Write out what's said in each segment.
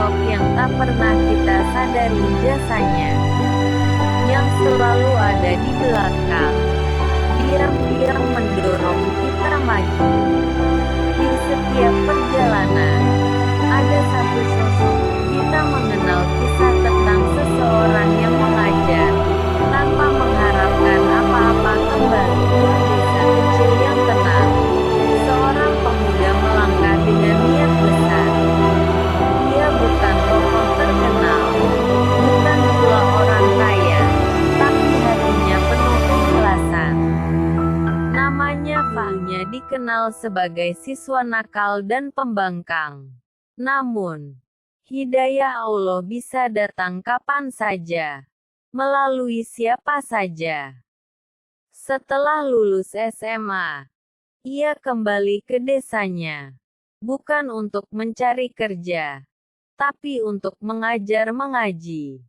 sosok yang tak pernah kita sadari jasanya, yang selalu ada di belakang, diam-diam mendorong kita maju. Di setiap perjalanan, ada satu sosok. Kita mengenal kisah tentang seseorang yang mengajar, tanpa mengharapkan apa-apa kembali ke desa kecil yang tenang. Seorang pemuda melangkah dengan niat besar. Dia bukan tokoh terkenal, bukan pula orang kaya, tapi hatinya penuh keikhlasan. Namanya Fahmi, dikenal sebagai siswa nakal dan pembangkang. Namun, hidayah Allah bisa datang kapan saja, melalui siapa saja. Setelah lulus SMA, ia kembali ke desanya, bukan untuk mencari kerja, tapi untuk mengajar mengaji.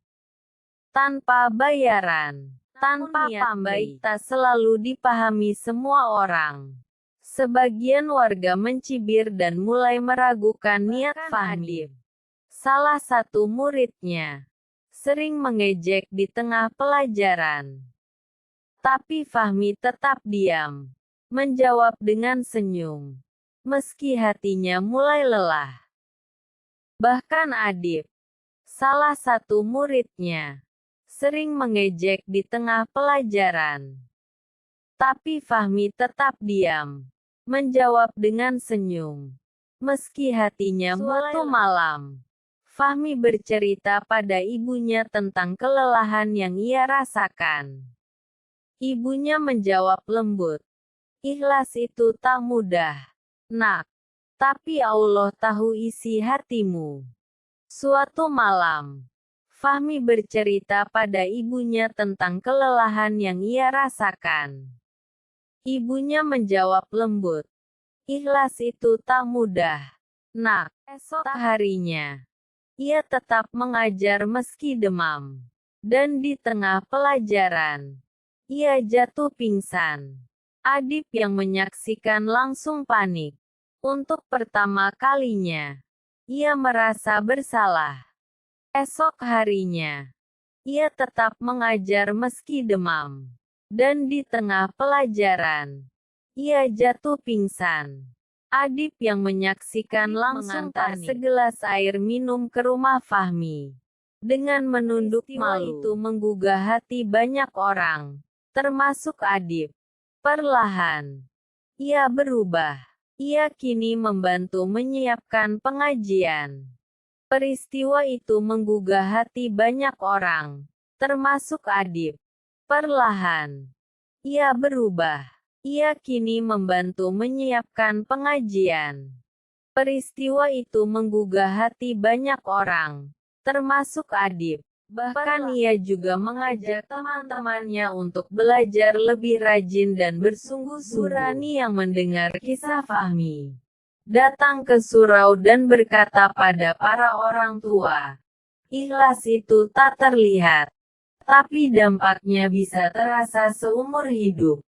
Tanpa bayaran, tanpa pamrih, tak selalu dipahami semua orang. Sebagian warga mencibir dan mulai meragukan niat Fahmi. Salah satu muridnya sering mengejek di tengah pelajaran. Tapi Fahmi tetap diam, menjawab dengan senyum, meski hatinya mulai lelah. Bahkan Adib, salah satu muridnya, sering mengejek di tengah pelajaran. Tapi Fahmi tetap diam, menjawab dengan senyum, meski hatinya mulai lelah. Suatu malam, Fahmi bercerita pada ibunya tentang kelelahan yang ia rasakan. Ibunya menjawab lembut, "Ikhlas itu tak mudah, Nak. Tapi Allah tahu isi hatimu." Suatu malam, Fahmi bercerita pada ibunya tentang kelelahan yang ia rasakan. Ibunya menjawab lembut, "Ikhlas itu tak mudah, Nak." Esok harinya, ia tetap mengajar meski demam. Dan di tengah pelajaran, ia jatuh pingsan. Adib yang menyaksikan langsung panik. Untuk pertama kalinya, ia merasa bersalah. Esok harinya, ia tetap mengajar meski demam. Dan di tengah pelajaran, ia jatuh pingsan. Adib yang menyaksikan langsung mengantar segelas air minum ke rumah Fahmi. Dengan menunduk malu, itu menggugah hati banyak orang, termasuk Adib. Perlahan, ia berubah. Ia kini membantu menyiapkan pengajian. Peristiwa itu menggugah hati banyak orang, termasuk Adib. Perlahan, ia berubah. Ia kini membantu menyiapkan pengajian. Peristiwa itu menggugah hati banyak orang, termasuk Adib. Bahkan ia juga mengajak teman-temannya untuk belajar lebih rajin dan bersungguh-sungguh. Burani yang mendengar kisah Fahmi datang ke surau dan berkata pada para orang tua, "Ikhlas itu tak terlihat, tapi dampaknya bisa terasa seumur hidup."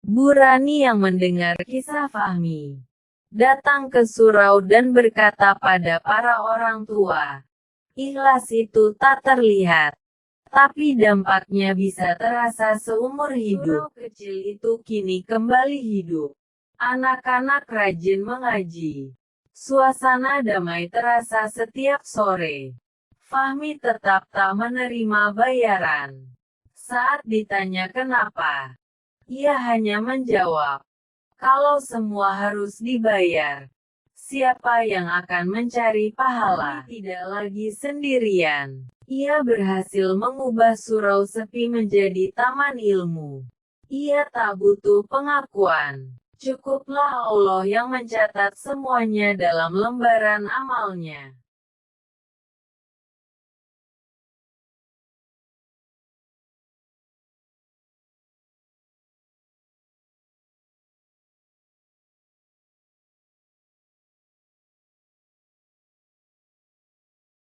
Burani yang mendengar kisah Fahmi datang ke surau dan berkata pada para orang tua, "Ikhlas itu tak terlihat, tapi dampaknya bisa terasa seumur hidup." Surau kecil itu kini kembali hidup. Anak-anak rajin mengaji. Suasana damai terasa setiap sore. Fahmi tetap tak menerima bayaran. Saat ditanya kenapa, ia hanya menjawab, "Kalau semua harus dibayar, siapa yang akan mencari pahala?" Tidak lagi sendirian. Ia berhasil mengubah surau sepi menjadi taman ilmu. Ia tak butuh pengakuan. Cukuplah Allah yang mencatat semuanya dalam lembaran amalnya.